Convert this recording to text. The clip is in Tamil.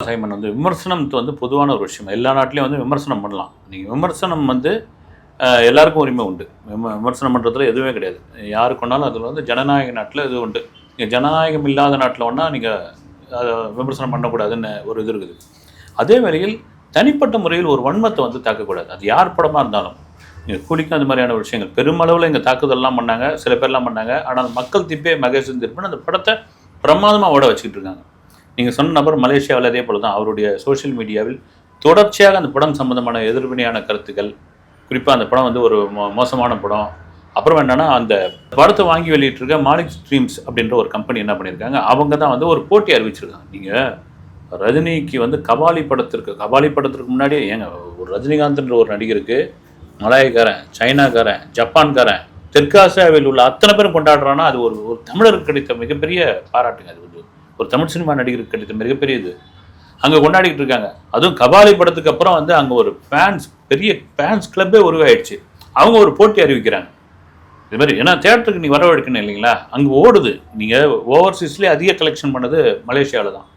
சைமன் வந்து விமர்சனம் வந்து பொதுவான ஒரு விஷயம். எல்லா நாட்டிலையும் வந்து விமர்சனம் பண்ணலாம். நீங்கள் விமர்சனம் வந்து எல்லாருக்கும் உரிமை உண்டு. விமர்சனம் பண்ணுறதுல எதுவுமே கிடையாது. யாருக்கு வேணாலும் அதில் வந்து ஜனநாயக நாட்டில் இது உண்டு. நீங்கள் ஜனநாயகம் இல்லாத நாட்டில் ஒன்றா நீங்கள் அதை விமர்சனம் பண்ணக்கூடாதுன்னு ஒரு இது இருக்குது. அதே வேளையில் தனிப்பட்ட முறையில் ஒரு வன்மத்தை வந்து தாக்கக்கூடாது. அது யார் படமாக இருந்தாலும். நீங்கள் கூலிக்கும் அந்த மாதிரியான விஷயங்கள் பெருமளவில் இங்கே தாக்குதல்லாம் பண்ணாங்க, சில பேர்லாம் பண்ணாங்க. ஆனால் மக்கள் திப்பே மகேசன் திருப்பன் அந்த படத்தை பிரமாதமாக ஓட வச்சுக்கிட்டு இருக்காங்க. நீங்கள் சொன்ன நபர் மலேசியாவில் அதே போல் தான் அவருடைய சோஷியல் மீடியாவில் தொடர்ச்சியாக அந்த படம் சம்மந்தமான எதிர்வினையான கருத்துக்கள், குறிப்பாக அந்த படம் வந்து ஒரு மோசமான படம். அப்புறம் என்னென்னா அந்த படத்தை வாங்கி வெளியிட்டிருக்க மாலிக் ஸ்ட்ரீம்ஸ் அப்படின்ற ஒரு கம்பெனி என்ன பண்ணியிருக்காங்க, அவங்க தான் வந்து ஒரு போட்டி அறிவிச்சிருக்காங்க. நீங்கள் ரஜினிக்கு வந்து கபாலி படத்திற்கு முன்னாடியே ஏங்க ஒரு ரஜினிகாந்த்ன்ற ஒரு நடிகருக்கு மலாய்க்காரன், சைனாக்காரன், ஜப்பான்காரன், தெற்காசியாவில் உள்ள அத்தனை பேரும் கொண்டாடுறான்னா அது ஒரு தமிழருக்கு கிடைத்த மிகப்பெரிய பாராட்டுங்க. அது வந்து ஒரு தமிழ் சினிமா நடிகருக்கு கிடைத்த மிகப்பெரிய இது அங்கே கொண்டாடிக்கிட்டு இருக்காங்க. அதுவும் கபாலி படத்துக்கு அப்புறம் வந்து அங்கே ஒரு பெரிய ஃபேன்ஸ் கிளப்பே உருவாயிடுச்சு. அவங்க ஒரு போட்டி அறிவிக்கிறாங்க இது மாதிரி. ஏன்னா தியேட்டருக்கு நீ வரவழைக்கணும் இல்லைங்களா, அங்கே ஓடுது. நீங்கள் ஓவர்சீஸ்லேயே அதிக கலெக்ஷன் பண்ணது மலேசியாவில் தான்.